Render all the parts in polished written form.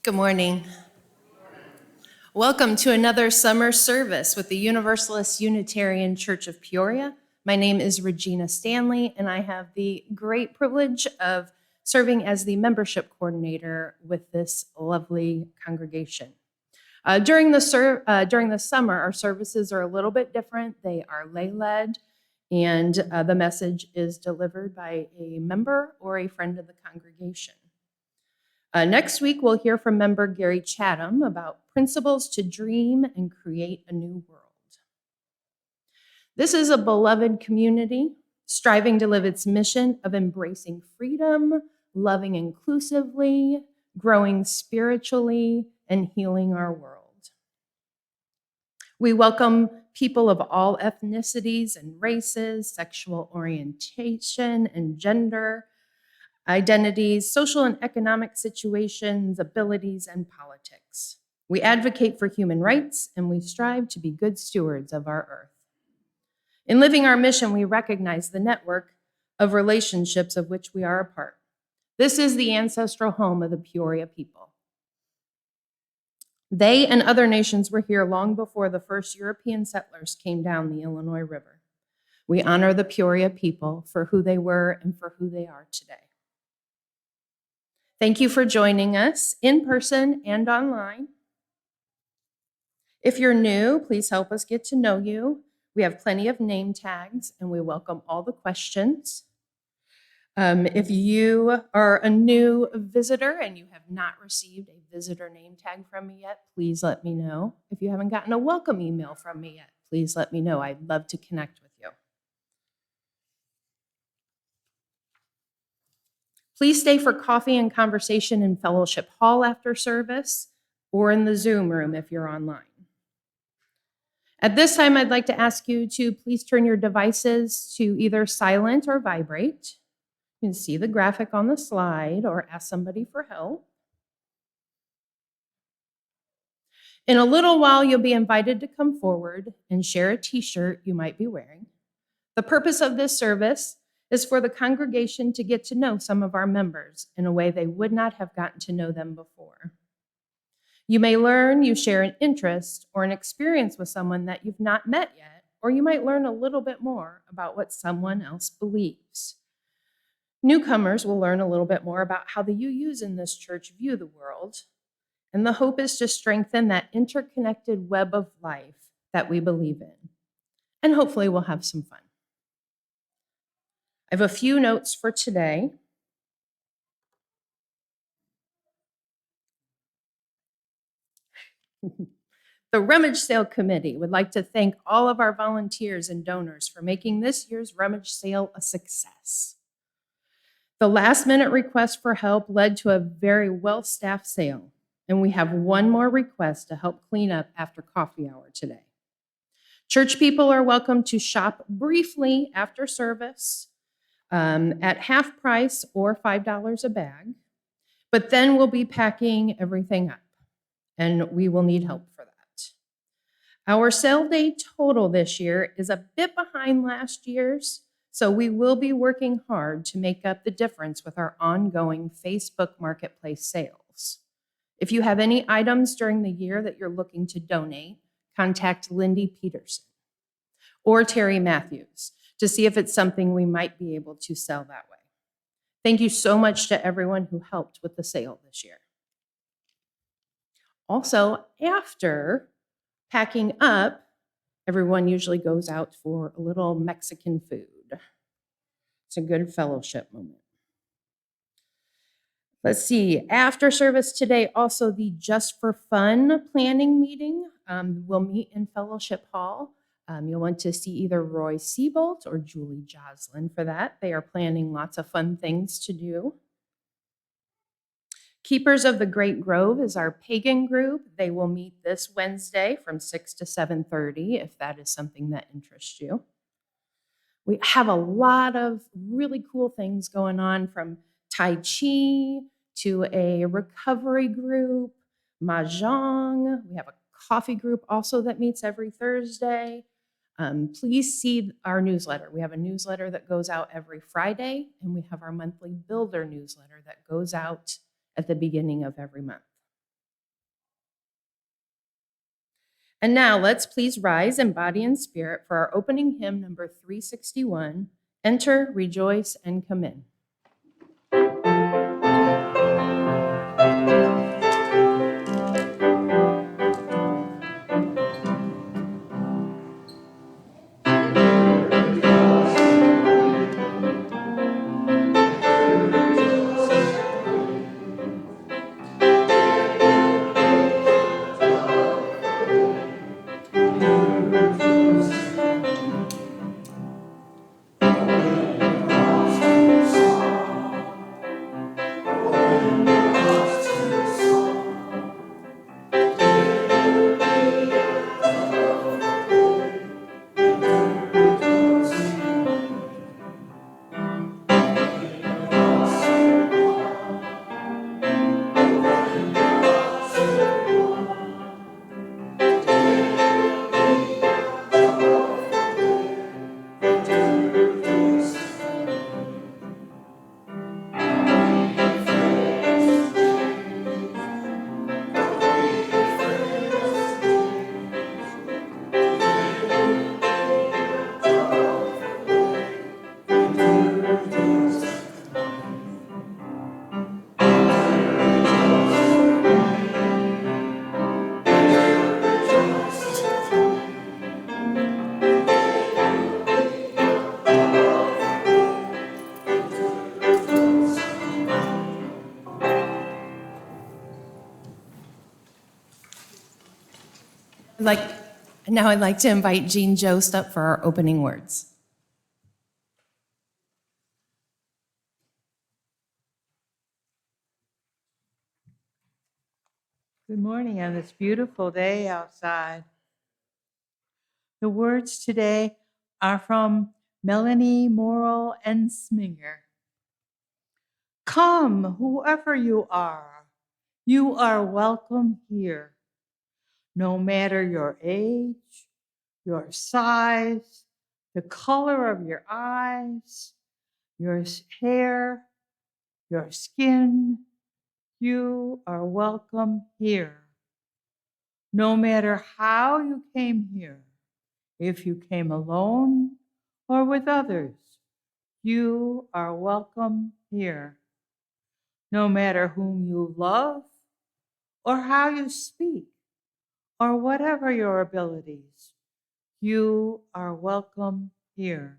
Good morning. Welcome to another summer service with the Universalist Unitarian Church of Peoria. My name is Regina Stanley, and I have the great privilege of serving as the membership coordinator with this lovely congregation. During the summer, our services are a little bit different. They are lay-led, and the message is delivered by a member or a friend of the congregation. Next week, we'll hear from member Gary Chatham about principles to dream and create a new world. This is a beloved community striving to live its mission of embracing freedom, loving inclusively, growing spiritually, and healing our world. We welcome people of all ethnicities and races, sexual orientation and gender, identities, social and economic situations, abilities, and politics. We advocate for human rights, and we strive to be good stewards of our earth. In living our mission, we recognize the network of relationships of which we are a part. This is the ancestral home of the Peoria people. They and other nations were here long before the first European settlers came down the Illinois River. We honor the Peoria people for who they were and for who they are today. Thank you for joining us in person and online. If you're new, please help us get to know you. We have plenty of name tags, and we welcome all the questions. If you are a new visitor and you have not received a visitor name tag from me yet, please let me know. If you haven't gotten a welcome email from me yet, please let me know. I'd love to connect with you. Please stay for coffee and conversation in Fellowship Hall after service or in the Zoom room if you're online. At this time, I'd like to ask you to please turn your devices to either silent or vibrate. You can see the graphic on the slide or ask somebody for help. In a little while, you'll be invited to come forward and share a t-shirt you might be wearing. The purpose of this service is for the congregation to get to know some of our members in a way they would not have gotten to know them before. You may learn, you share an interest or an experience with someone that you've not met yet, or you might learn a little bit more about what someone else believes. Newcomers will learn a little bit more about how the UUs in this church view the world, and the hope is to strengthen that interconnected web of life that we believe in. And hopefully we'll have some fun. I have a few notes for today. The Rummage Sale Committee would like to thank all of our volunteers and donors for making this year's rummage sale a success. The last-minute request for help led to a very well-staffed sale, and we have one more request to help clean up after coffee hour today. Church people are welcome to shop briefly after service at half price or $5 a bag, but then we'll be packing everything up, and we will need help for that. Our sale day total this year is a bit behind last year's, so we will be working hard to make up the difference with our ongoing Facebook Marketplace sales. If you have any items during the year that you're looking to donate, contact Lindy Peterson or Terry Matthews to see if it's something we might be able to sell that way. Thank you so much to everyone who helped with the sale this year. Also, after packing up, everyone usually goes out for a little Mexican food. It's a good fellowship moment. Let's see, after service today, also the Just for Fun planning meeting. We'll meet in Fellowship Hall. You'll want to see either Roy Seabolt or Julie Joslin for that. They are planning lots of fun things to do. Keepers of the Great Grove is our pagan group. They will meet this Wednesday from 6 to 7:30 if that is something that interests you. We have a lot of really cool things going on, from Tai Chi to a recovery group, Mahjong. We have a coffee group also that meets every Thursday. Please see our newsletter. We have a newsletter that goes out every Friday, and we have our monthly builder newsletter that goes out at the beginning of every month. And now let's please rise in body and spirit for our opening hymn number 361, Enter, Rejoice, and Come In. Now I'd like to invite Jean Jost up for our opening words. Good morning on this beautiful day outside. The words today are from Melanie Morrill Ensminger. Come, whoever you are welcome here. No matter your age, your size, the color of your eyes, your hair, your skin, you are welcome here. No matter how you came here, if you came alone or with others, you are welcome here. No matter whom you love or how you speak or whatever your abilities, you are welcome here.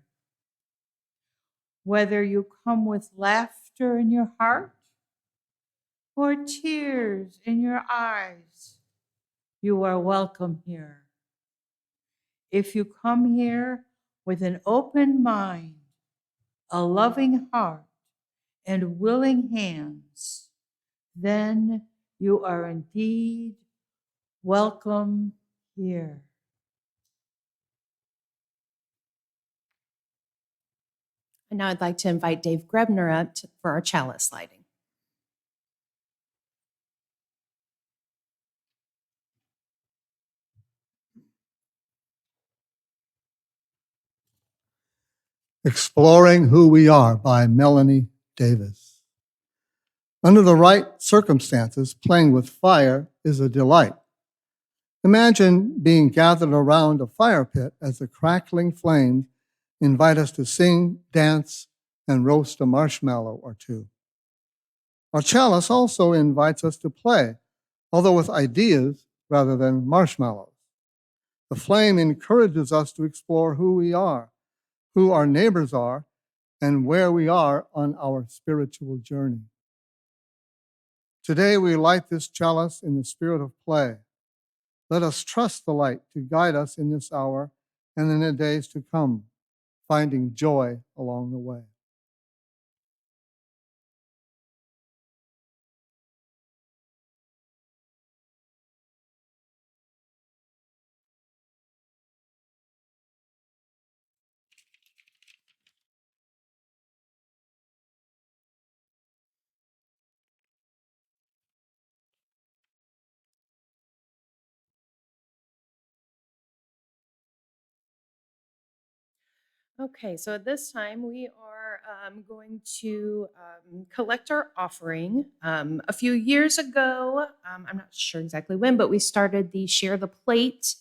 Whether you come with laughter in your heart or tears in your eyes, you are welcome here. If you come here with an open mind, a loving heart, and willing hands, then you are indeed welcome here. And now I'd like to invite Dave Grebner up for our chalice lighting. Exploring Who We Are by Melanie Davis. Under the right circumstances, playing with fire is a delight. Imagine being gathered around a fire pit as the crackling flames invite us to sing, dance, and roast a marshmallow or two. Our chalice also invites us to play, although with ideas rather than marshmallows. The flame encourages us to explore who we are, who our neighbors are, and where we are on our spiritual journey. Today we light this chalice in the spirit of play. Let us trust the light to guide us in this hour and in the days to come, finding joy along the way. Okay, so at this time we are going to collect our offering. A few years ago, I'm not sure exactly when, but we started the Share the Plate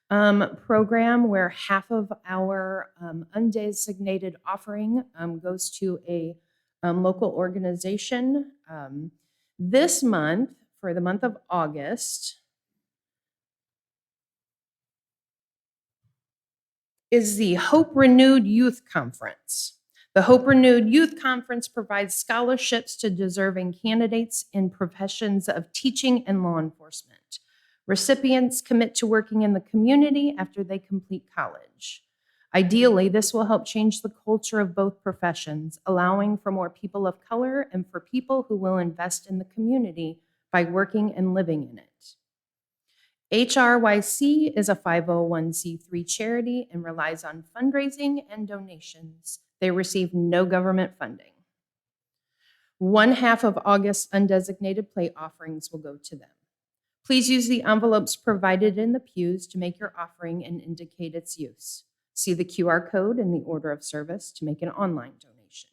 program where half of our undesignated offering goes to a local organization. This month, for the month of August, is the Hope Renewed Youth Conference. The Hope Renewed Youth Conference provides scholarships to deserving candidates in professions of teaching and law enforcement. Recipients commit to working in the community after they complete college. Ideally, this will help change the culture of both professions, allowing for more people of color and for people who will invest in the community by working and living in it. HRYC is a 501c3 charity and relies on fundraising and donations. They receive no government funding. 1/2 of August's undesignated plate offerings will go to them. Please use the envelopes provided in the pews to make your offering and indicate its use. See the QR code in the order of service to make an online donation.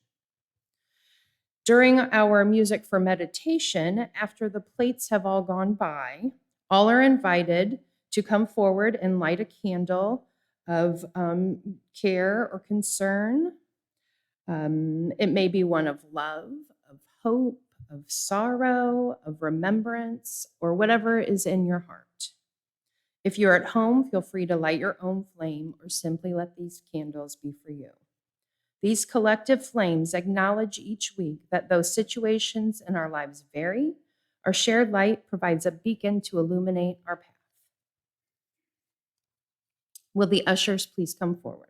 During our music for meditation, after the plates have all gone by, all are invited to come forward and light a candle of care or concern. It may be one of love, of hope, of sorrow, of remembrance, or whatever is in your heart. If you're at home, feel free to light your own flame or simply let these candles be for you. These collective flames acknowledge each week that though situations in our lives vary, our shared light provides a beacon to illuminate our path. Will the ushers please come forward?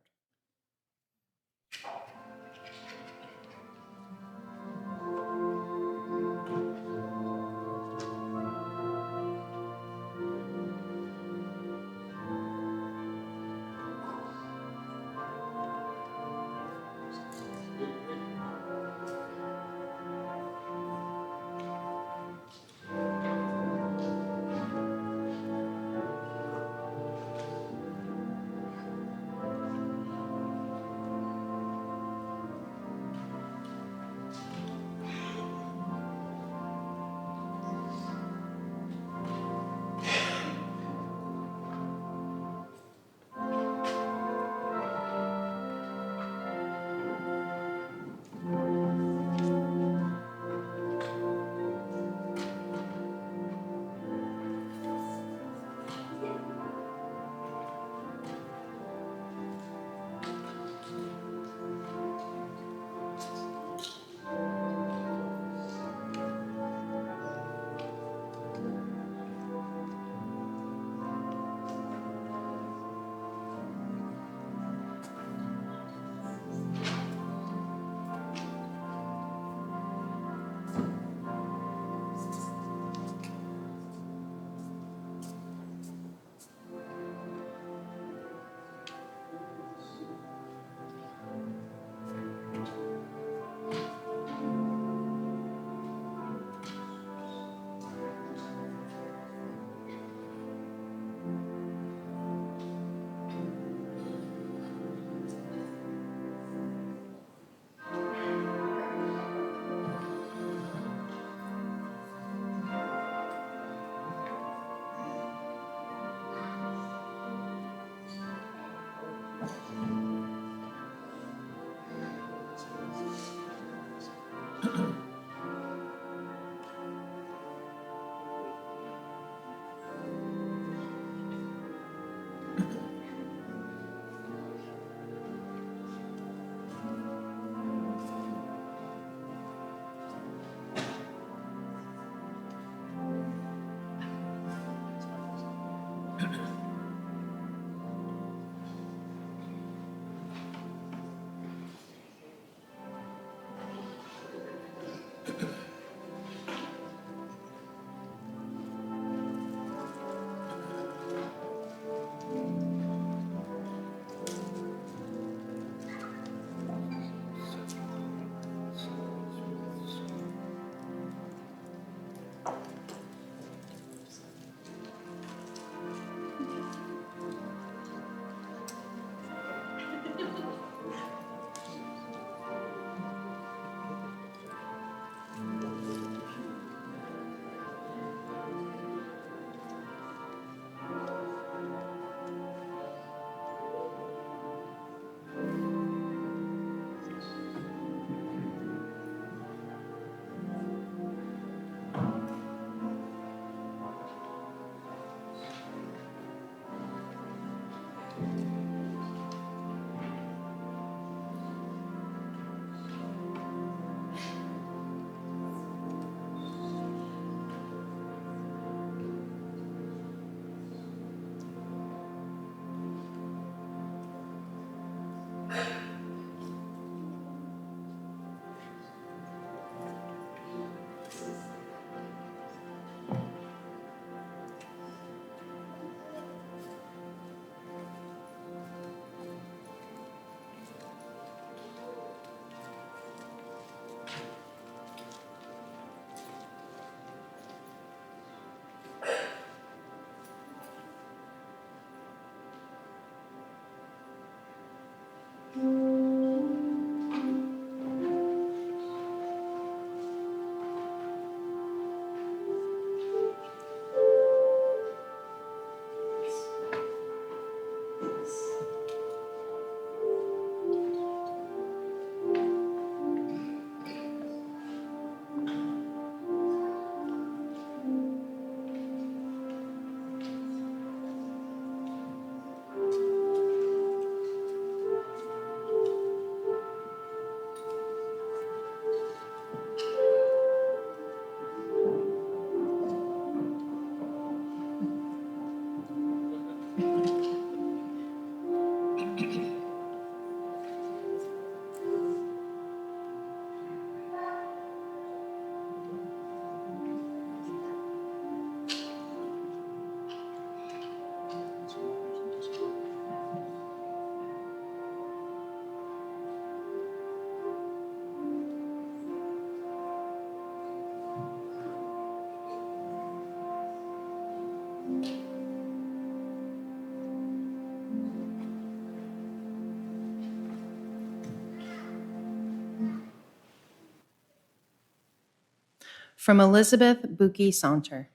From Elizabeth Buki Saunter.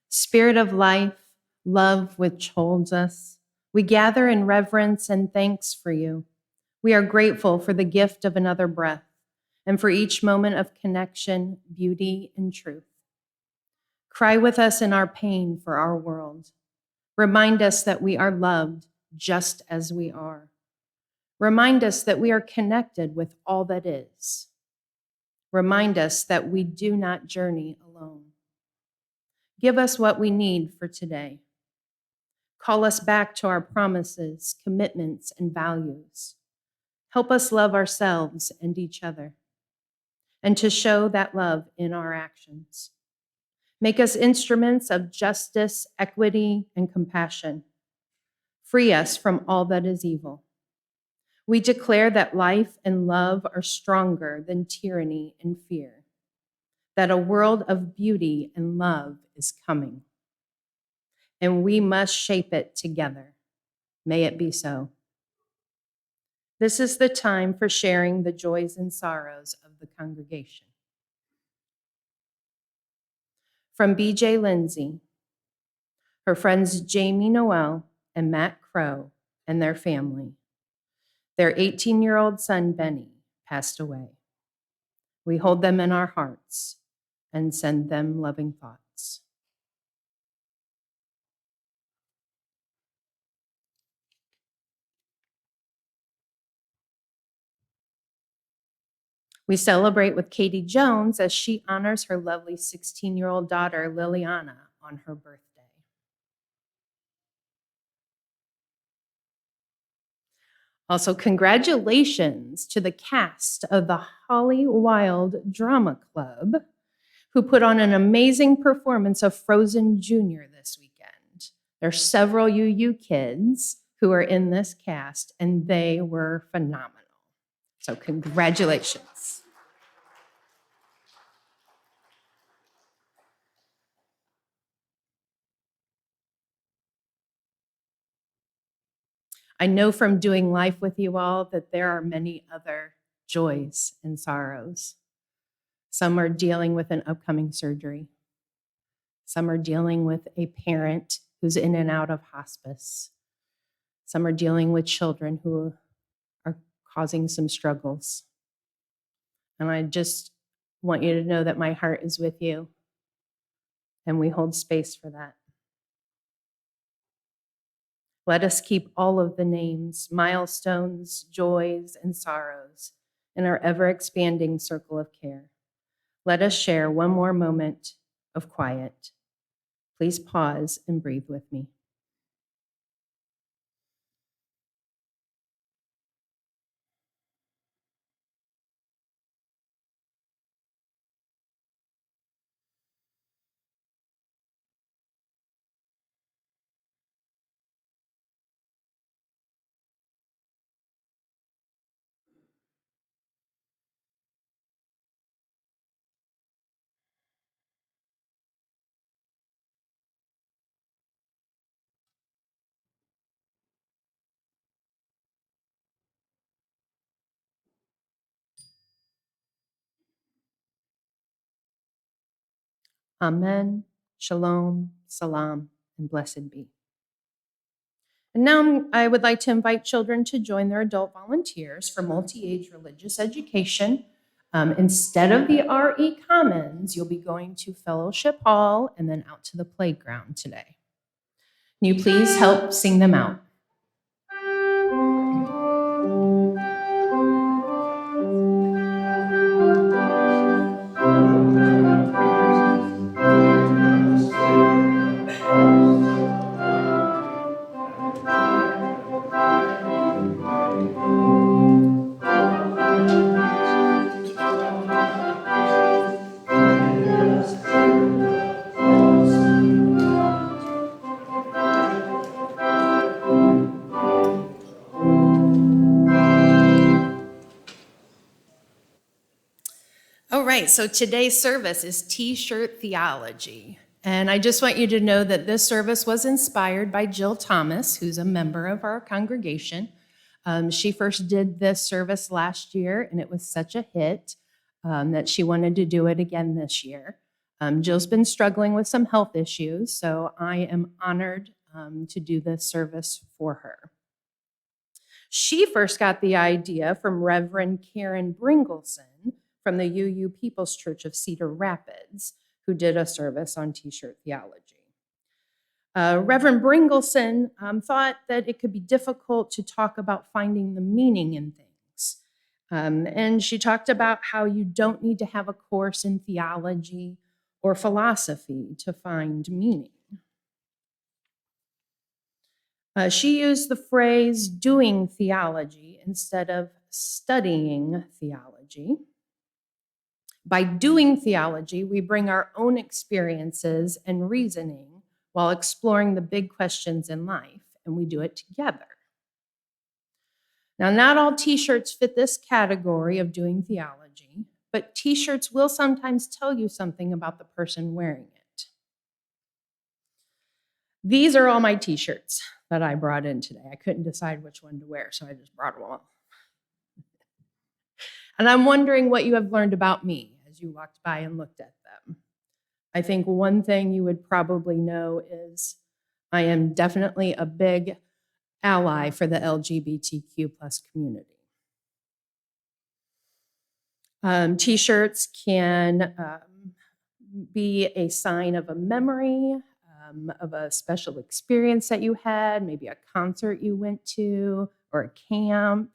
Spirit of life, love which holds us, we gather in reverence and thanks for you. We are grateful for the gift of another breath and for each moment of connection, beauty, and truth. Cry with us in our pain for our world. Remind us that we are loved just as we are. Remind us that we are connected with all that is. Remind us that we do not journey alone. Give us what we need for today. Call us back to our promises, commitments, and values. Help us love ourselves and each other, and to show that love in our actions. Make us instruments of justice, equity, and compassion. Free us from all that is evil. We declare that life and love are stronger than tyranny and fear, that a world of beauty and love is coming, and we must shape it together. May it be so. This is the time for sharing the joys and sorrows of the congregation. From B.J. Lindsay, her friends Jamie Noel and Matt Crow and their family. Their 18-year-old son, Benny, passed away. We hold them in our hearts and send them loving thoughts. We celebrate with Katie Jones as she honors her lovely 16-year-old daughter, Liliana, on her birthday. Also, congratulations to the cast of the Holly Wild Drama Club, who put on an amazing performance of Frozen Jr. this weekend. There are several UU kids who are in this cast, and they were phenomenal. So congratulations. I know from doing life with you all that there are many other joys and sorrows. Some are dealing with an upcoming surgery. Some are dealing with a parent who's in and out of hospice. Some are dealing with children who are causing some struggles. And I just want you to know that my heart is with you, and we hold space for that. Let us keep all of the names, milestones, joys, and sorrows in our ever-expanding circle of care. Let us share one more moment of quiet. Please pause and breathe with me. Amen, shalom, salam, and blessed be. And now I would like to invite children to join their adult volunteers for multi-age religious education. Instead of the RE Commons, you'll be going to Fellowship Hall and then out to the playground today. Can you please help sing them out? All right, so today's service is T-shirt Theology. And I just want you to know that this service was inspired by Jill Thomas, who's a member of our congregation. She first did this service last year, and it was such a hit that she wanted to do it again this year. Jill's been struggling with some health issues, so I am honored to do this service for her. She first got the idea from Reverend Karen Bringleson from the UU People's Church of Cedar Rapids, who did a service on T-shirt theology. Reverend Bringleson thought that it could be difficult to talk about finding the meaning in things. And she talked about how you don't need to have a course in theology or philosophy to find meaning. She used the phrase doing theology instead of studying theology. By doing theology, we bring our own experiences and reasoning while exploring the big questions in life, and we do it together. Now, not all T-shirts fit this category of doing theology, but T-shirts will sometimes tell you something about the person wearing it. These are all my T-shirts that I brought in today. I couldn't decide which one to wear, so I just brought them all. And I'm wondering what you have learned about me as you walked by and looked at them. I think one thing you would probably know is I am definitely a big ally for the LGBTQ plus community. T-shirts can be a sign of a memory, of a special experience that you had, maybe a concert you went to or a camp.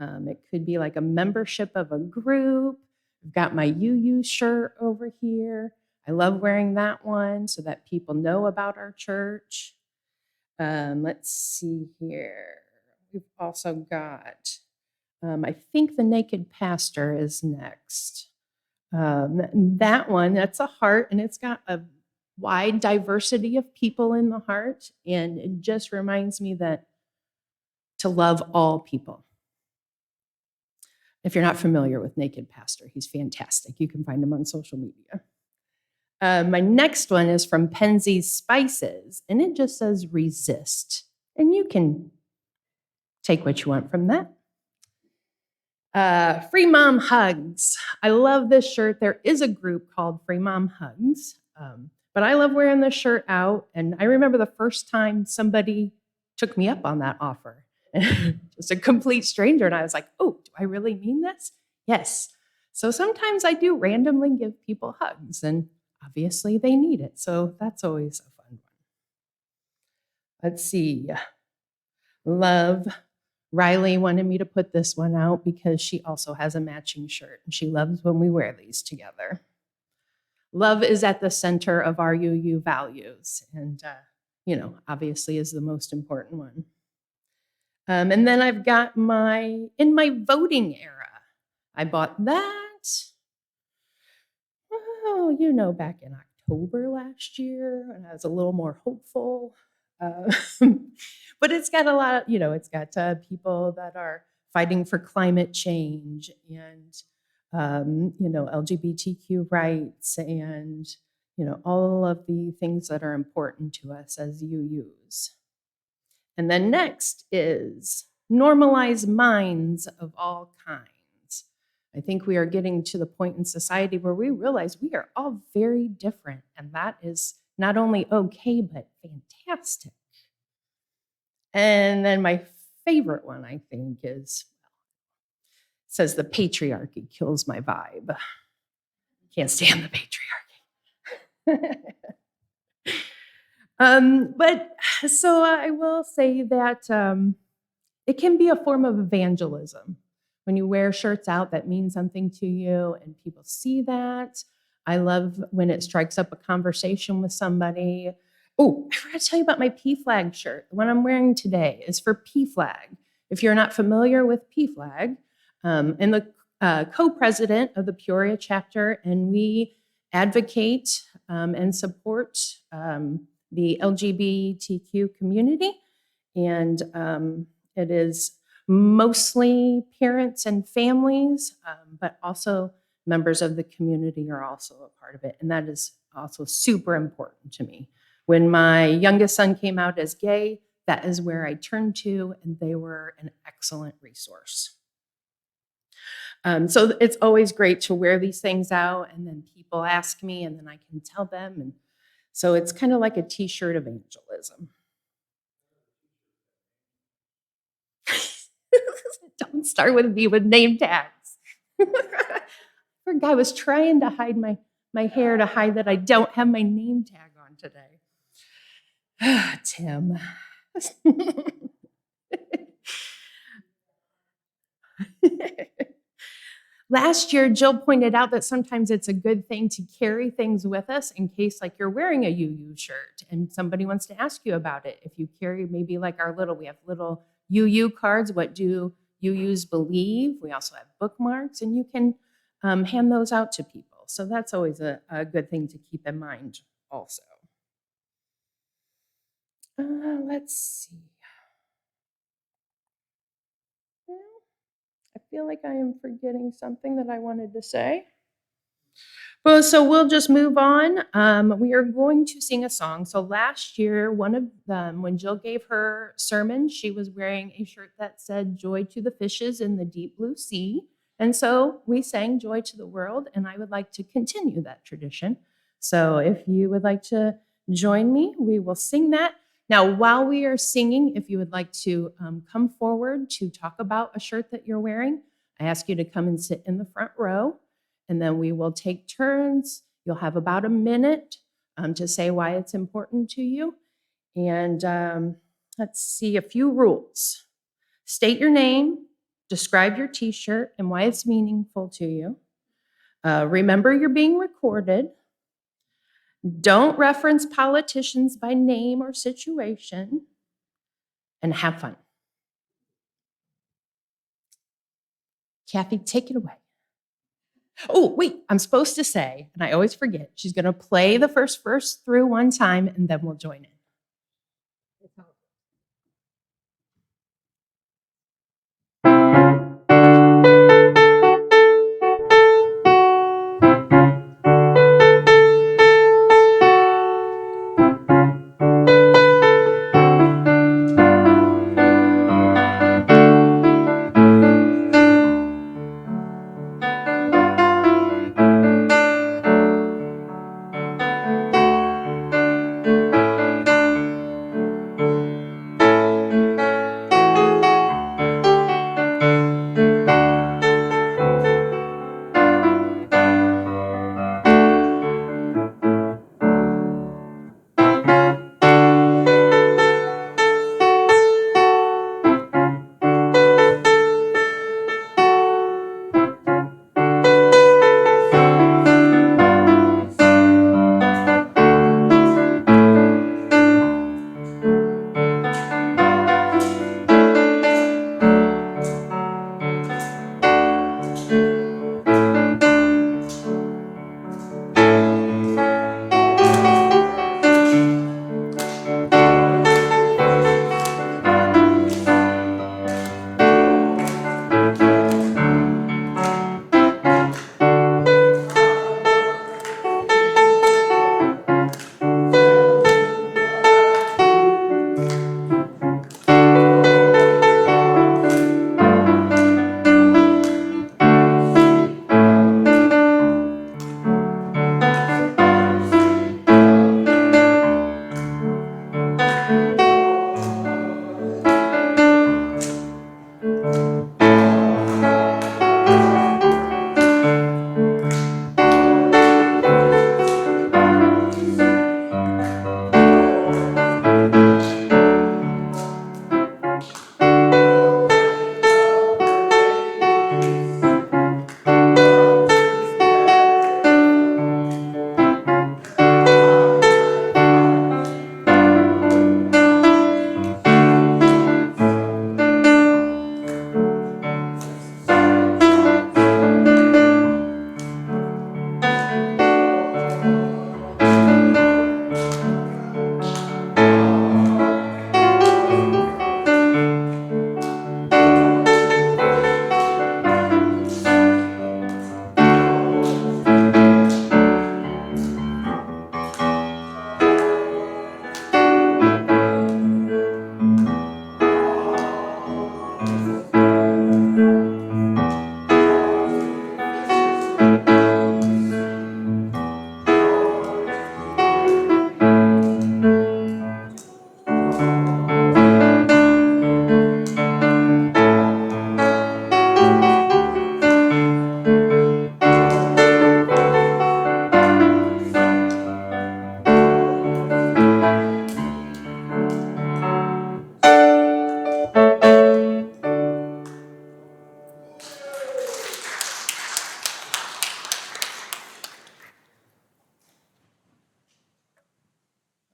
It could be like a membership of a group. I've got my UU shirt over here. I love wearing that one so that people know about our church. Let's see here. We've also got, I think the naked pastor is next. That one, that's a heart, and it's got a wide diversity of people in the heart. And it just reminds me that to love all people. If you're not familiar with Naked Pastor, he's fantastic. You can find him on social media. My next one is from Penzeys Spices, and it just says resist. And you can take what you want from that. Free Mom Hugs. I love this shirt. There is a group called Free Mom Hugs, but I love wearing this shirt out. And I remember the first time somebody took me up on that offer. Just a complete stranger. And I was like, oh, do I really mean this? Yes. So sometimes I do randomly give people hugs, and obviously they need it. So that's always a fun one. Let's see. Love. Riley wanted me to put this one out because she also has a matching shirt, and she loves when we wear these together. Love is at the center of our UU values, and, obviously is the most important one. And then I've got in my voting era, I bought that, back in October last year, and I was a little more hopeful. But it's got a lot of, it's got people that are fighting for climate change and, LGBTQ rights and, all of the things that are important to us as UUs. And then next is normalize minds of all kinds. I think we are getting to the point in society where we realize we are all very different, and that is not only okay, but fantastic. And then my favorite one, I think, says the patriarchy kills my vibe. Can't stand the patriarchy. But so I will say that it can be a form of evangelism. When you wear shirts out that mean something to you and people see that. I love when it strikes up a conversation with somebody. Oh, I forgot to tell you about my PFLAG shirt. The one I'm wearing today is for PFLAG. If you're not familiar with PFLAG, I'm the co-president of the Peoria chapter, and we advocate and support the LGBTQ community. And it is mostly parents and families, but also members of the community are also a part of it. And that is also super important to me. When my youngest son came out as gay, that is where I turned to, and they were an excellent resource. So it's always great to wear these things out, and then people ask me, and then I can tell them. And so it's kind of like a t-shirt evangelism. Don't start with me with name tags. Poor guy was trying to hide my hair to hide that I don't have my name tag on today. Tim. Last year, Jill pointed out that sometimes it's a good thing to carry things with us in case, like, you're wearing a UU shirt and somebody wants to ask you about it. If you carry maybe like we have little UU cards, what do UUs believe? We also have bookmarks, and you can hand those out to people. So that's always a good thing to keep in mind also. Let's see. I feel like I am forgetting something that I wanted to say. Well, so we'll just move on. We are going to sing a song. So last year, one of them, when Jill gave her sermon, she was wearing a shirt that said "Joy to the fishes in the deep blue sea." And so we sang "Joy to the World," and I would like to continue that tradition. So if you would like to join me, we will sing that. Now, while we are singing, if you would like to come forward to talk about a shirt that you're wearing, I ask you to come and sit in the front row, and then we will take turns. You'll have about a minute to say why it's important to you. And let's see, a few rules. State your name, describe your t-shirt and why it's meaningful to you. Remember you're being recorded. Don't reference politicians by name or situation, and have fun. Kathy, take it away. Oh, wait, I'm supposed to say, and I always forget, she's going to play the first verse through one time, and then we'll join in.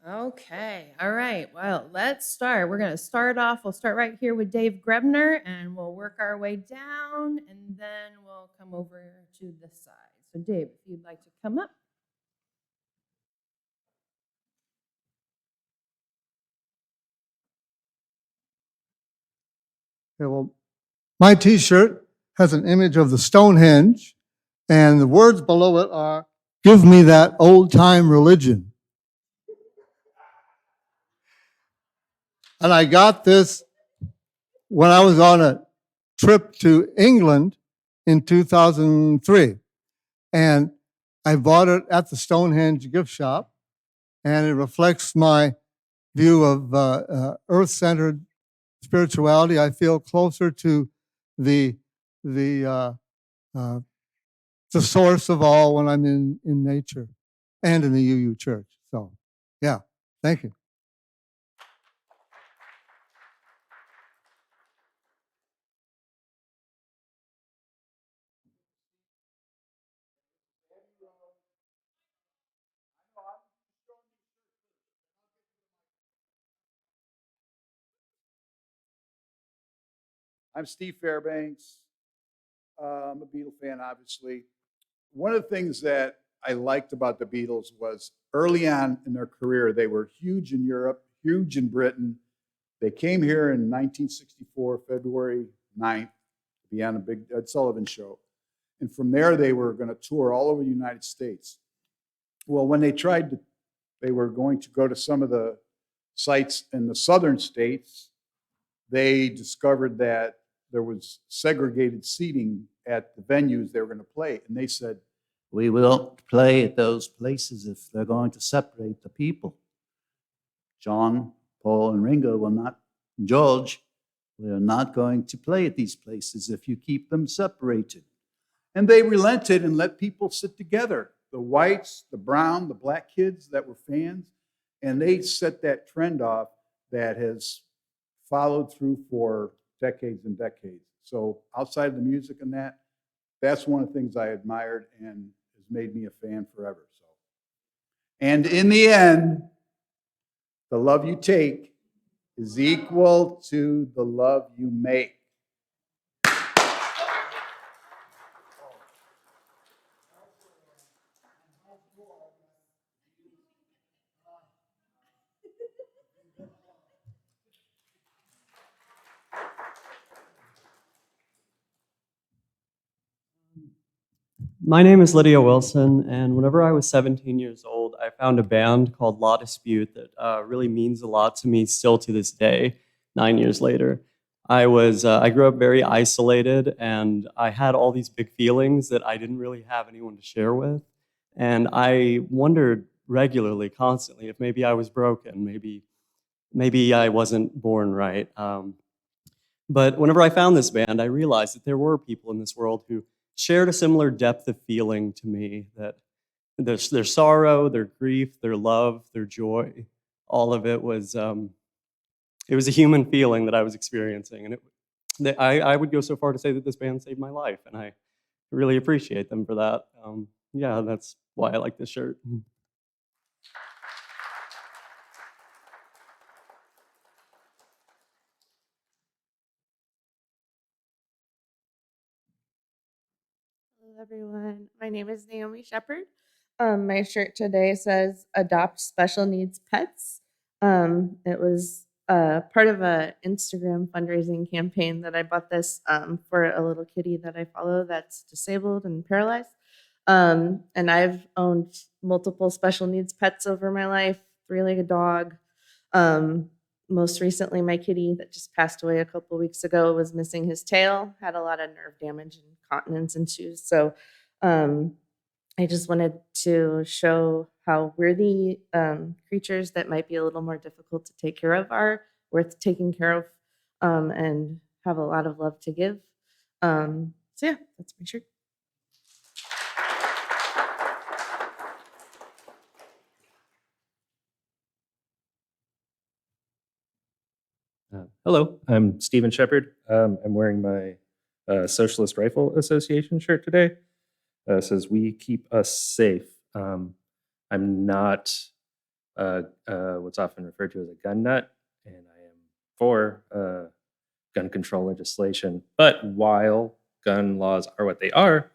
Okay, all right. Well, let's start. We're going to start off. We'll start right here with Dave Grebner, and we'll work our way down, and then we'll come over to the side. So, Dave, if you'd like to come up. Okay, well, my T-shirt has an image of the Stonehenge, and the words below it are, "Give me that old-time religion." And I got this when I was on a trip to England in 2003. And I bought it at the Stonehenge gift shop, and it reflects my view of earth-centered spirituality. I feel closer to the the uh, uh, the source of all when I'm in nature and in the UU Church. So, yeah, thank you. I'm Steve Fairbanks. I'm a Beatle fan, obviously. One of the things that I liked about the Beatles was early on in their career, they were huge in Europe, huge in Britain. They came here in 1964, February 9th, to be on a big Ed Sullivan show. And from there, they were going to tour all over the United States. Well, when they were going to go to some of the sites in the southern states, they discovered that there was segregated seating at the venues they were going to play. And they said, we won't play at those places if they're going to separate the people. John, Paul, and Ringo will not, George, we are not going to play at these places if you keep them separated. and they relented and let people sit together, the whites, the brown, the black kids that were fans. And they set that trend off that has followed through for decades and decades. So outside of the music and that's one of the things I admired and has made me a fan forever. So, and in the end, the love you take is equal to the love you make. My name is Lydia Wilson, and whenever I was 17 years old, I found a band called Law Dispute that really means a lot to me still to this day, 9 years later. I grew up very isolated, and I had all these big feelings that I didn't really have anyone to share with. And I wondered regularly, constantly, if maybe I was broken, maybe I wasn't born right. But whenever I found this band, I realized that there were people in this world who shared a similar depth of feeling to me, that their sorrow, their grief, their love, their joy, all of it was a human feeling that I was experiencing. And I would go so far to say that this band saved my life, and I really appreciate them for that. Yeah, that's why I like this shirt. Hello, everyone. My name is Naomi Shepherd. My shirt today says "Adopt Special Needs Pets." It was part of a Instagram fundraising campaign that I bought this for a little kitty that I follow that's disabled and paralyzed. And I've owned multiple special needs pets over my life, three-legged dog. Most recently, my kitty that just passed away a couple weeks ago was missing his tail, had a lot of nerve damage and continence issues. So I just wanted to show how worthy creatures that might be a little more difficult to take care of are worth taking care of and have a lot of love to give. So yeah, that's my shirt. Hello, I'm Stephen Shepard. I'm wearing my Socialist Rifle Association shirt today. It says, "We keep us safe." I'm not what's often referred to as a gun nut, and I am for gun control legislation. But while gun laws are what they are,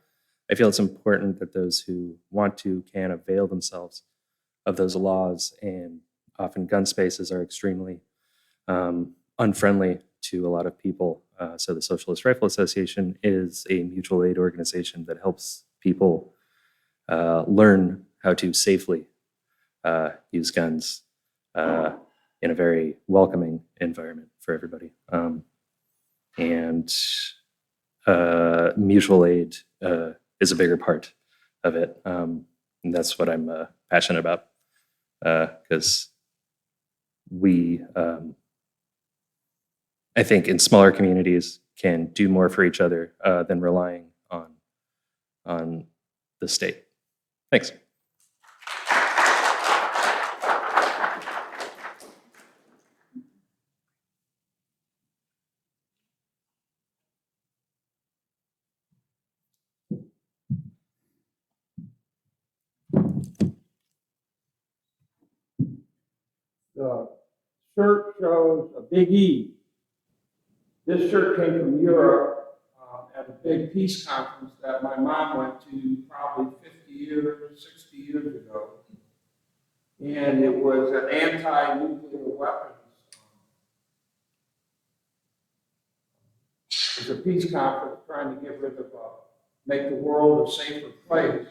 I feel it's important that those who want to can avail themselves of those laws, and often gun spaces are extremely unfriendly to a lot of people. So the Socialist Rifle Association is a mutual aid organization that helps people learn how to safely use guns in a very welcoming environment for everybody. And mutual aid is a bigger part of it. And that's what I'm passionate about, because we, I think in smaller communities, can do more for each other than relying on the state. Thanks. The shirt shows a big E. This shirt came from Europe at a big peace conference that my mom went to probably 50 years, 60 years ago. And it was an anti-nuclear weapons. It was a peace conference trying to get rid of, make the world a safer place.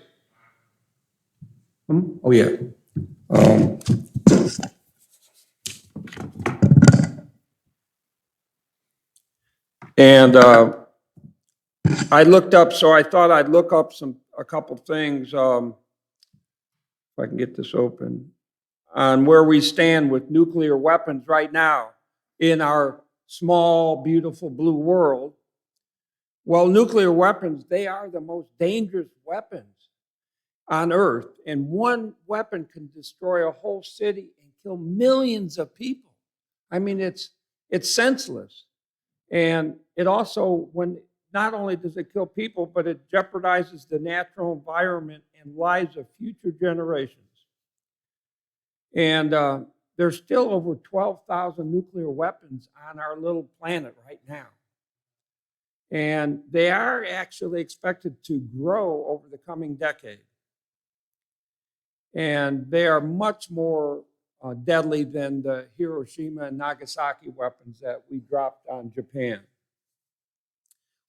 Oh yeah. And I looked up, so I thought I'd look up a couple things, if I can get this open, on where we stand with nuclear weapons right now in our small, beautiful blue world. Well, nuclear weapons, they are the most dangerous weapons on Earth, and one weapon can destroy a whole city and kill millions of people. I mean, it's senseless. And it also, not only does it kill people, but it jeopardizes the natural environment and lives of future generations. And there's still over 12,000 nuclear weapons on our little planet right now. And they are actually expected to grow over the coming decade. And they are much more deadly than the Hiroshima and Nagasaki weapons that we dropped on Japan.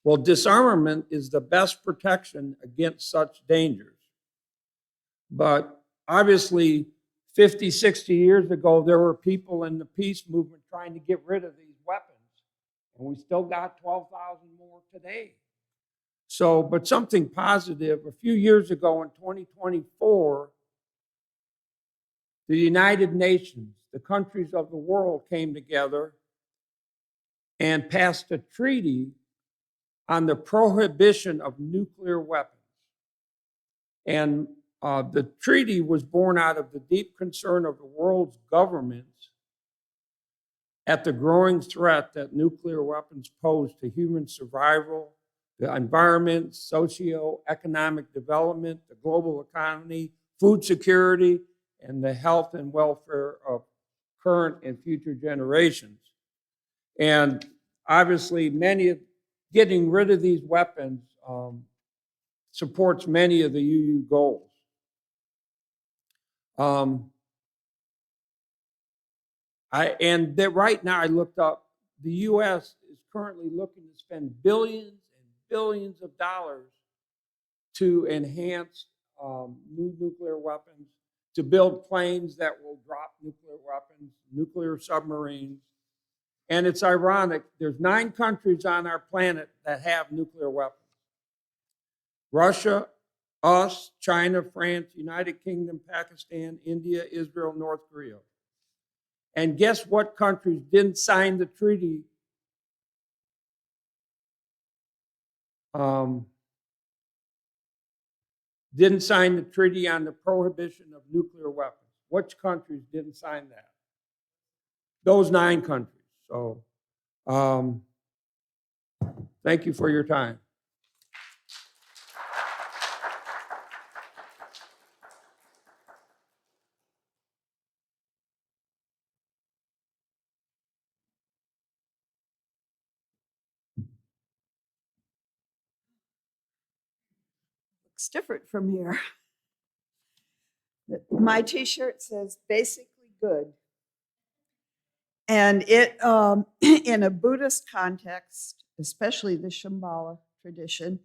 Well, disarmament is the best protection against such dangers. But obviously, 50, 60 years ago, there were people in the peace movement trying to get rid of these weapons. And we still got 12,000 more today. So, but something positive, a few years ago in 2024, the United Nations, the countries of the world came together and passed a treaty on the prohibition of nuclear weapons. And the treaty was born out of the deep concern of the world's governments at the growing threat that nuclear weapons pose to human survival, the environment, socio-economic development, the global economy, food security, and the health and welfare of current and future generations. And obviously, getting rid of these weapons supports many of the UU goals. Right now, I looked up, the U.S. is currently looking to spend billions and billions of dollars to enhance new nuclear weapons, to build planes that will drop nuclear weapons, nuclear submarines. And it's ironic, there's 9 countries on our planet that have nuclear weapons. Russia, us, China, France, United Kingdom, Pakistan, India, Israel, North Korea. And guess what countries didn't sign the treaty? Didn't sign the treaty on the prohibition of nuclear weapons. Which countries didn't sign that? Those 9 countries. So, thank you for your time. looks different from here. My t-shirt says basically good. And it, in a Buddhist context, especially the Shambhala tradition,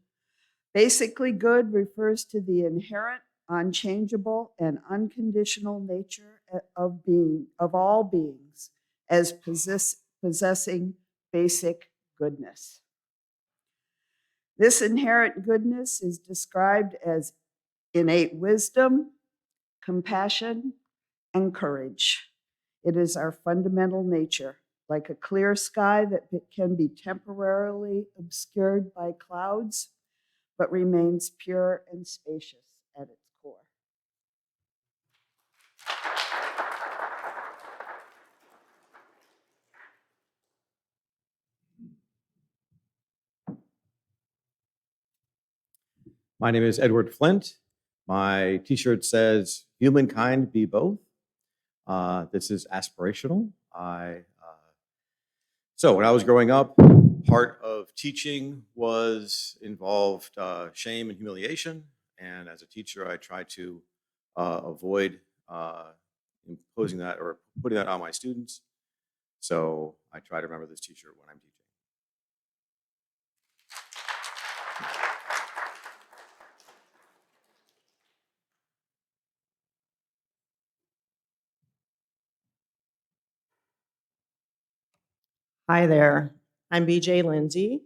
basically good refers to the inherent, unchangeable, and unconditional nature of all beings as possessing basic goodness. This inherent goodness is described as innate wisdom, compassion, and courage. It is our fundamental nature, like a clear sky that can be temporarily obscured by clouds, but remains pure and spacious at its core. My name is Edward Flint. My t-shirt says, humankind be both. This is aspirational. So when I was growing up, part of teaching was involved shame and humiliation. And as a teacher, I tried to avoid imposing that or putting that on my students. So I try to remember this t-shirt when I'm teaching. Hi there, I'm BJ Lindsay,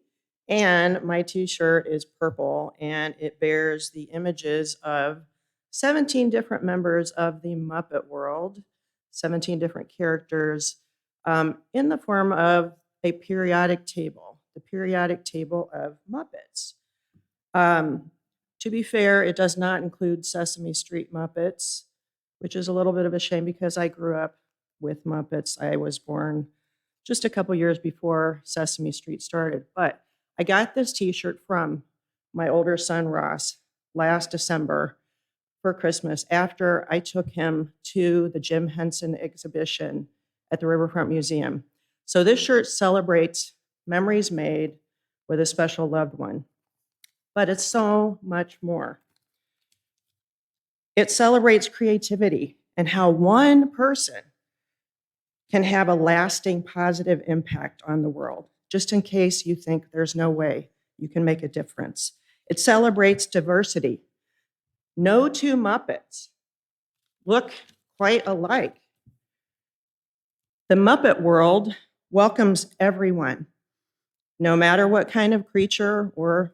and my t-shirt is purple, and it bears the images of 17 different members of the Muppet world, 17 different characters, in the form of a periodic table, the periodic table of Muppets. To be fair, it does not include Sesame Street Muppets, which is a little bit of a shame because I grew up with Muppets. I was born just a couple years before Sesame Street started. But I got this t-shirt from my older son, Ross, last December for Christmas after I took him to the Jim Henson exhibition at the Riverfront Museum. So this shirt celebrates memories made with a special loved one, but it's so much more. It celebrates creativity and how one person can have a lasting positive impact on the world, just in case you think there's no way you can make a difference. It celebrates diversity. No two Muppets look quite alike. The Muppet world welcomes everyone, no matter what kind of creature or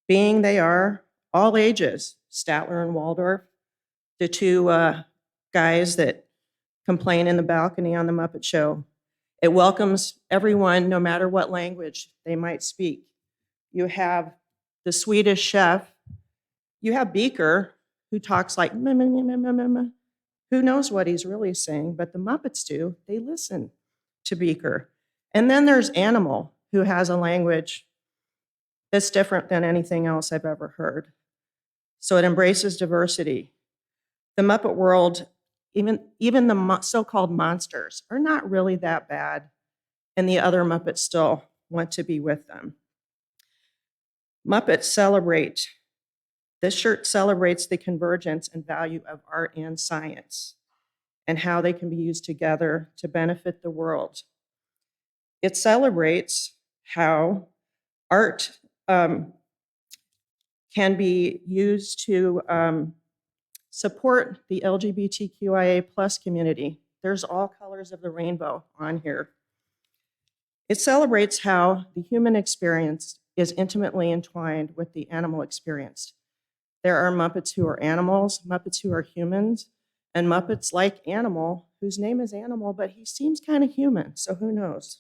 being they are, all ages. Statler and Waldorf, the two guys that complain in the balcony on the Muppet Show. It welcomes everyone, no matter what language they might speak. You have the Swedish chef. You have Beaker, who talks like, meh, meh, meh, meh, meh, meh. Who knows what he's really saying, but the Muppets do. They listen to Beaker. And then there's Animal, who has a language that's different than anything else I've ever heard. So it embraces diversity. The Muppet world, even the so-called monsters, are not really that bad, and the other Muppets still want to be with them. Muppets celebrate. This shirt celebrates the convergence and value of art and science and how they can be used together to benefit the world. It celebrates how art can be used to support the LGBTQIA+ community. There's all colors of the rainbow on here. It celebrates how the human experience is intimately entwined with the animal experience. There are Muppets who are animals, Muppets who are humans, and Muppets like Animal, whose name is Animal, but he seems kind of human, so who knows?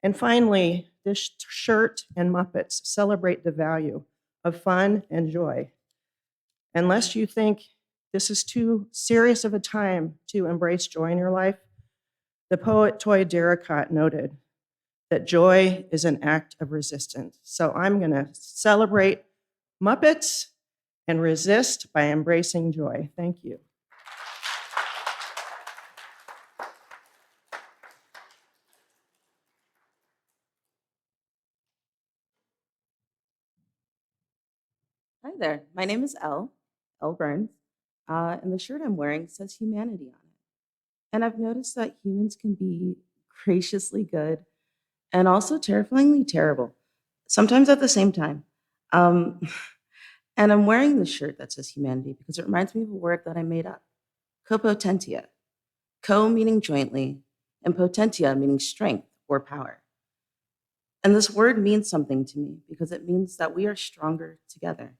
And finally, this shirt and Muppets celebrate the value of fun and joy. Unless you think this is too serious of a time to embrace joy in your life, the poet Toy Derricott noted that joy is an act of resistance. So I'm going to celebrate Muppets and resist by embracing joy. Thank you. Hi there. My name is Elle Burns, and the shirt I'm wearing says humanity on it. And I've noticed that humans can be graciously good and also terrifyingly terrible, sometimes at the same time. Um, and I'm wearing this shirt that says humanity because it reminds me of a word that I made up, copotentia. Co meaning jointly, and potentia meaning strength or power. And this word means something to me because it means that we are stronger together.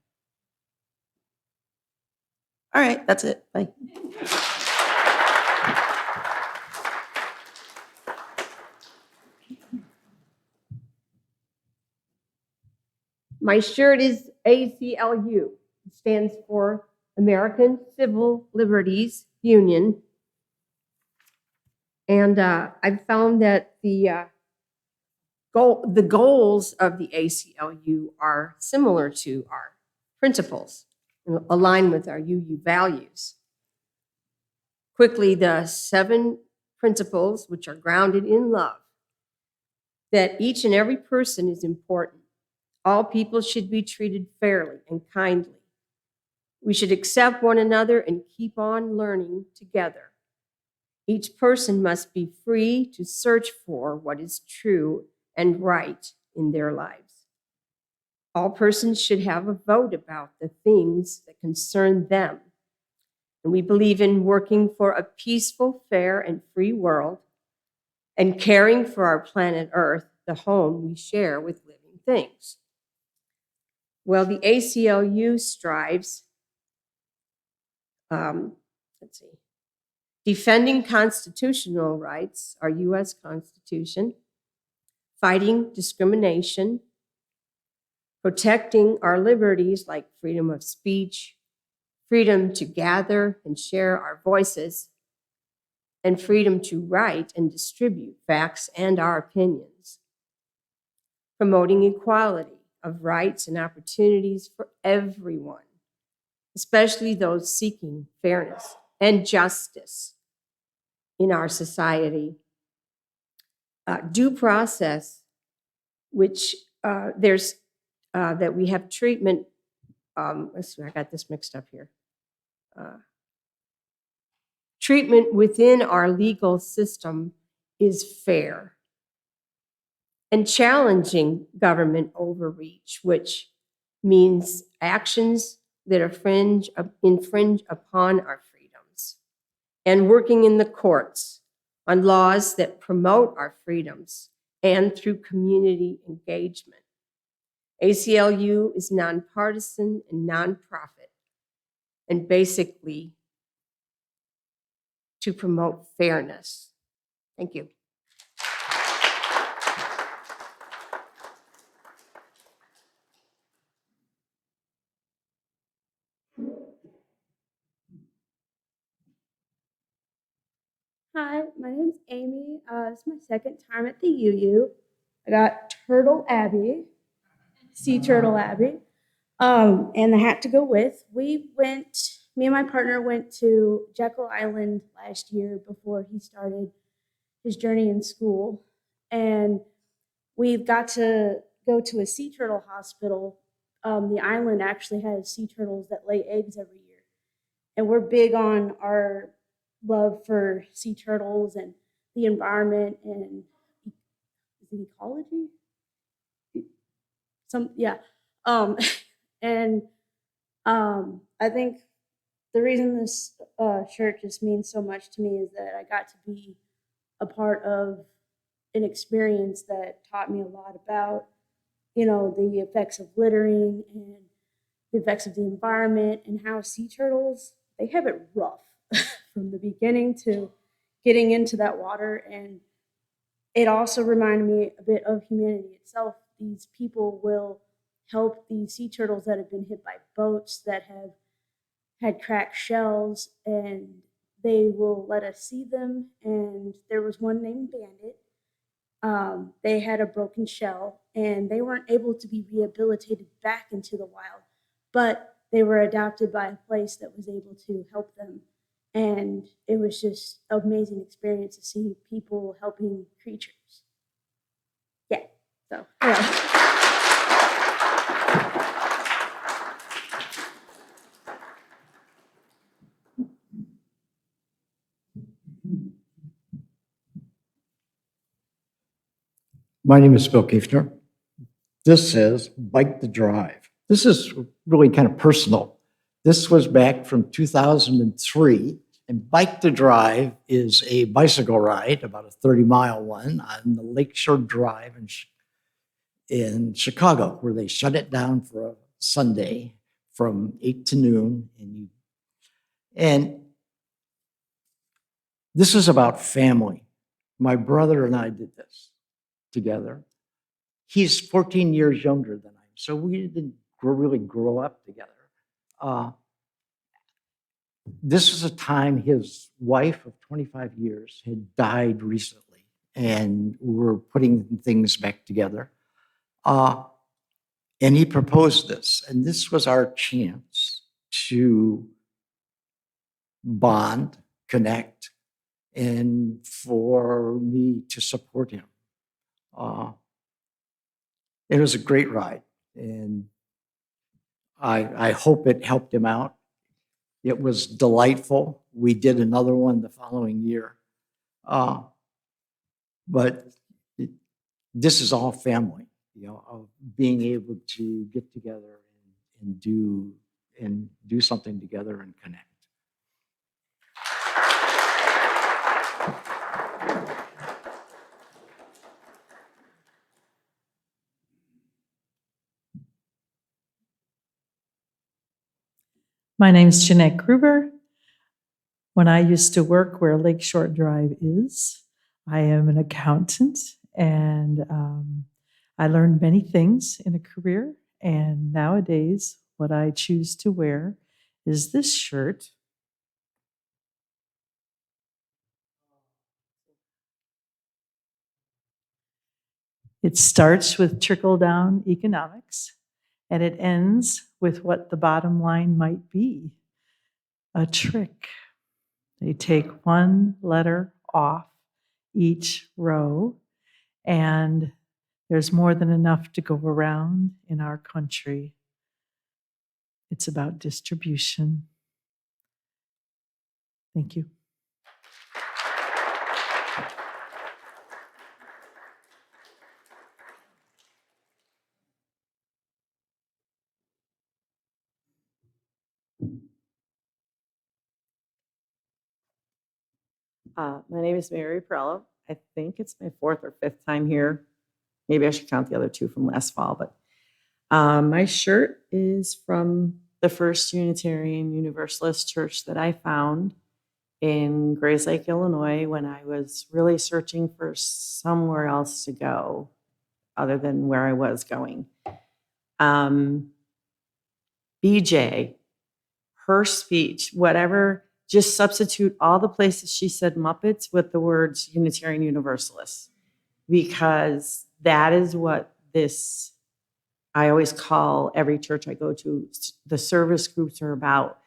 All right, that's it. Bye. My shirt is ACLU. It stands for American Civil Liberties Union. And I've found that the goals of the ACLU are similar to our principles, align with our UU values. Quickly, the 7 principles, which are grounded in love, that each and every person is important. All people should be treated fairly and kindly. We should accept one another and keep on learning together. Each person must be free to search for what is true and right in their lives. All persons should have a vote about the things that concern them. And we believe in working for a peaceful, fair, and free world and caring for our planet Earth, the home we share with living things. Well, the ACLU strives, defending constitutional rights, our U.S. Constitution, fighting discrimination, protecting our liberties like freedom of speech, freedom to gather and share our voices, and freedom to write and distribute facts and our opinions, promoting equality of rights and opportunities for everyone, especially those seeking fairness and justice in our society. Due process, which there's that we have treatment. Let's see, I got this mixed up here. Treatment within our legal system is fair and challenging government overreach, which means actions that infringe upon our freedoms, and working in the courts on laws that promote our freedoms and through community engagement. ACLU is nonpartisan and nonprofit, and basically to promote fairness. Thank you. Hi, my name's Amy. This is my second time at the UU. I got Turtle Abbey, Sea Turtle Abbey, and the hat to go with. Me and my partner went to Jekyll Island last year before he started his journey in school. And we've got to go to a sea turtle hospital. The island actually has sea turtles that lay eggs every year. And we're big on our love for sea turtles and the environment and ecology. I think the reason this shirt just means so much to me is that I got to be a part of an experience that taught me a lot about, the effects of littering and the effects of the environment and how sea turtles, they have it rough from the beginning to getting into that water. And it also reminded me a bit of humanity itself. These people will help the sea turtles that have been hit by boats, that have had cracked shells, and they will let us see them. And there was one named Bandit. They had a broken shell, and they weren't able to be rehabilitated back into the wild, but they were adopted by a place that was able to help them. And it was just an amazing experience to see people helping creatures. Yeah. My name is Bill Kiefner. This says Bike the Drive. This is really kind of personal. This was back from 2003, and Bike the Drive is a bicycle ride, about a 30-mile one, on the Lakeshore Drive in Chicago, where they shut it down for a Sunday from 8 to noon. And this is about family. My brother and I did this together. He's 14 years younger than I am, so we didn't really grow up together. This is a time his wife of 25 years had died recently, and we're putting things back together. And he proposed this, and this was our chance to bond, connect, and for me to support him. It was a great ride, and I hope it helped him out. It was delightful. We did another one the following year. But this is all family, of being able to get together and do something together and connect. My name is Jeanette Gruber. When I used to work where Lakeshore Drive is, I am an accountant, and I learned many things in a career. And nowadays, what I choose to wear is this shirt. It starts with trickle-down economics, and it ends with what the bottom line might be, a trick. They take one letter off each row, and there's more than enough to go around in our country. It's about distribution. Thank you. My name is Mary Perello. I think it's my 4th or 5th time here. Maybe I should count the other 2 from last fall, but my shirt is from the first Unitarian Universalist church that I found in Grays Lake, Illinois, when I was really searching for somewhere else to go other than where I was going. BJ, her speech, whatever, just substitute all the places she said Muppets with the words Unitarian Universalists, because that is what this, I always call every church I go to, the service groups are about,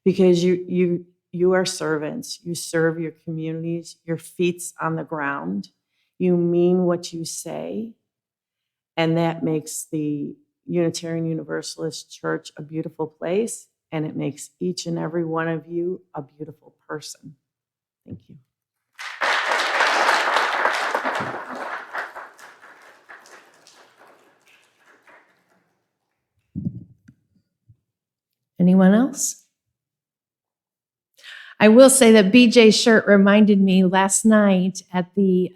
because you are servants, you serve your communities, your feet's on the ground, you mean what you say, and that makes the Unitarian Universalist Church a beautiful place, and it makes each and every one of you a beautiful person. Thank you. Anyone else? I will say that BJ's shirt reminded me last night at the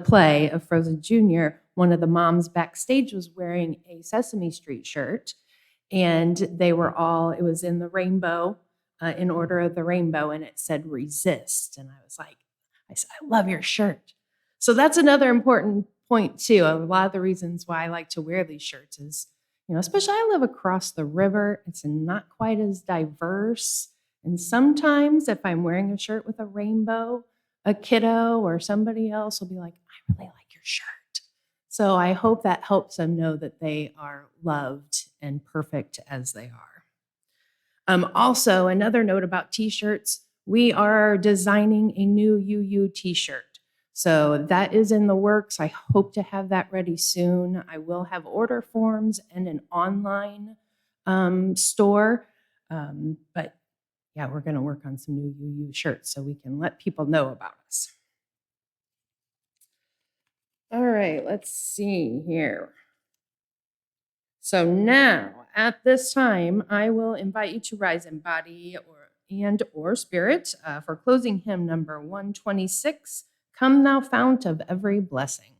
play of Frozen Jr., one of the moms backstage was wearing a Sesame Street shirt, and they were all, it was in the rainbow, in order of the rainbow, and it said resist. And I said, I love your shirt. So that's another important point too. A lot of the reasons why I like to wear these shirts is, especially I live across the river. It's not quite as diverse. And sometimes if I'm wearing a shirt with a rainbow, a kiddo or somebody else will be like, I really like your shirt. So I hope that helps them know that they are loved and perfect as they are. Also, another note about t-shirts, we are designing a new UU t-shirt. So that is in the works. I hope to have that ready soon. I will have order forms and an online store. But yeah, we're going to work on some new UU shirts so we can let people know about us. All right, let's see here. So now, at this time, I will invite you to rise in body or spirit for closing hymn number 126, Come Thou Fount of Every Blessing.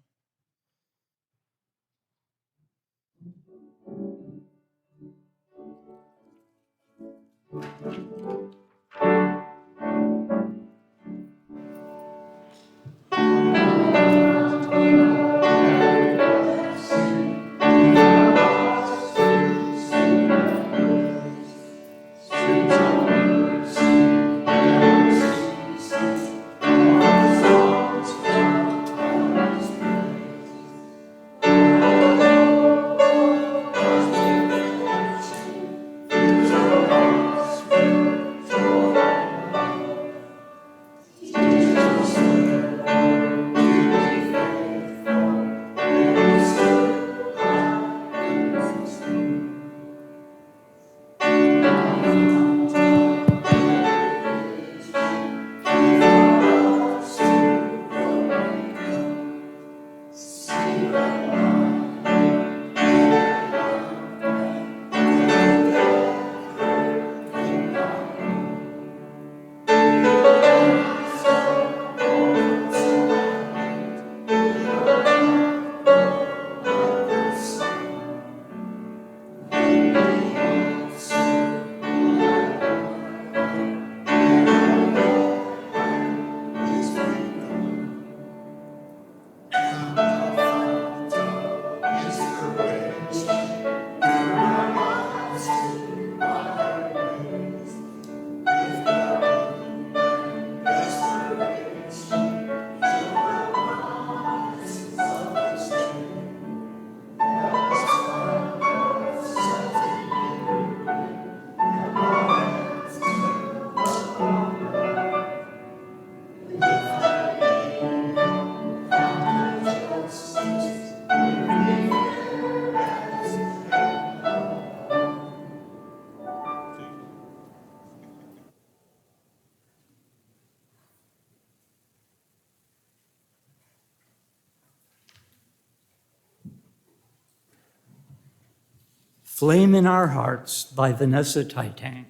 Flame in Our Hearts by Vanessa Titang.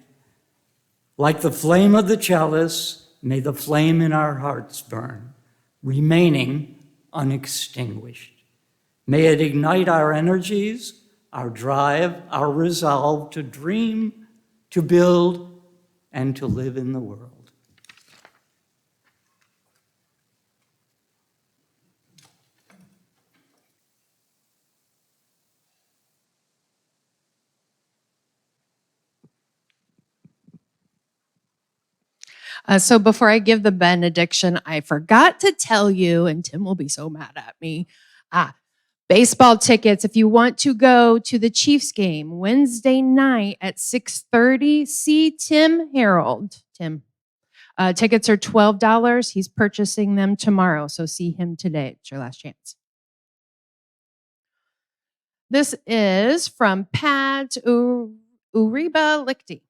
Like the flame of the chalice, may the flame in our hearts burn, remaining unextinguished. May it ignite our energies, our drive, our resolve to dream, to build, and to live in the world. So before I give the benediction, I forgot to tell you, and Tim will be so mad at me. Baseball tickets. If you want to go to the Chiefs game Wednesday night at 6:30, see Tim Harold. Tim. Tickets are $12. He's purchasing them tomorrow, so see him today. It's your last chance. This is from Pat Uriba Lichty.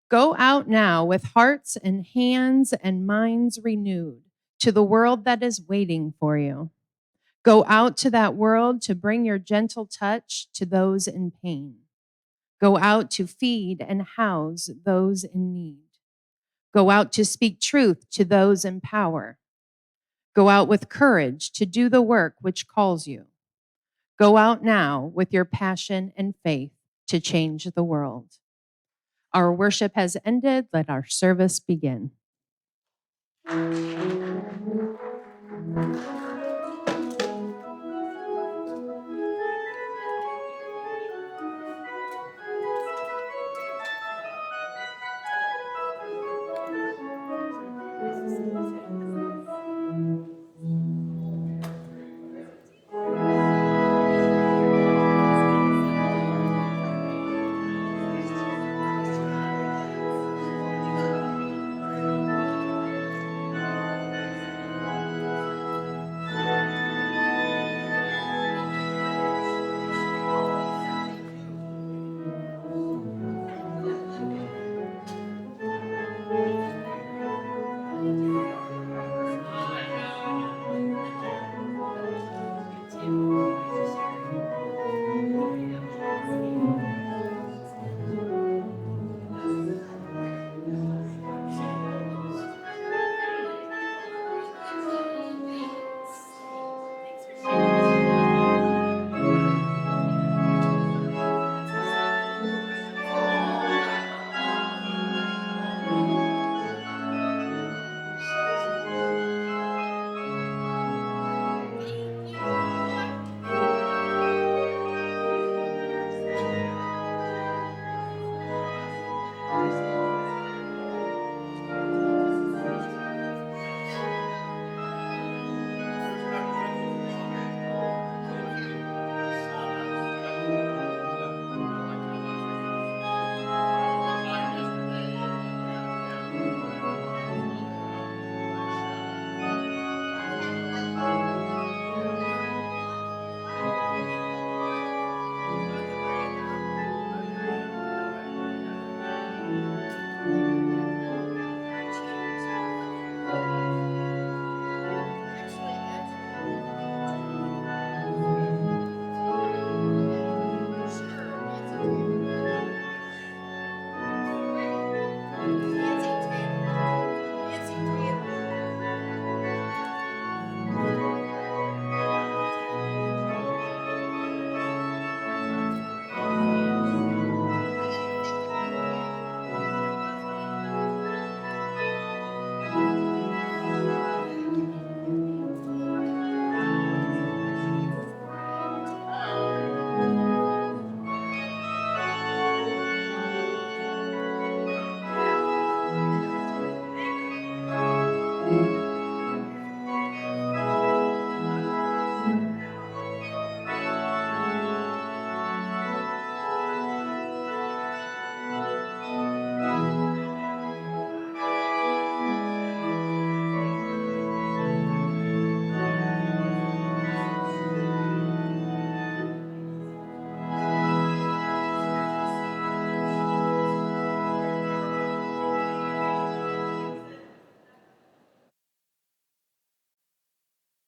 Go out now with hearts and hands and minds renewed to the world that is waiting for you. Go out to that world to bring your gentle touch to those in pain. Go out to feed and house those in need. Go out to speak truth to those in power. Go out with courage to do the work which calls you. Go out now with your passion and faith to change the world. Our worship has ended. Let our service begin.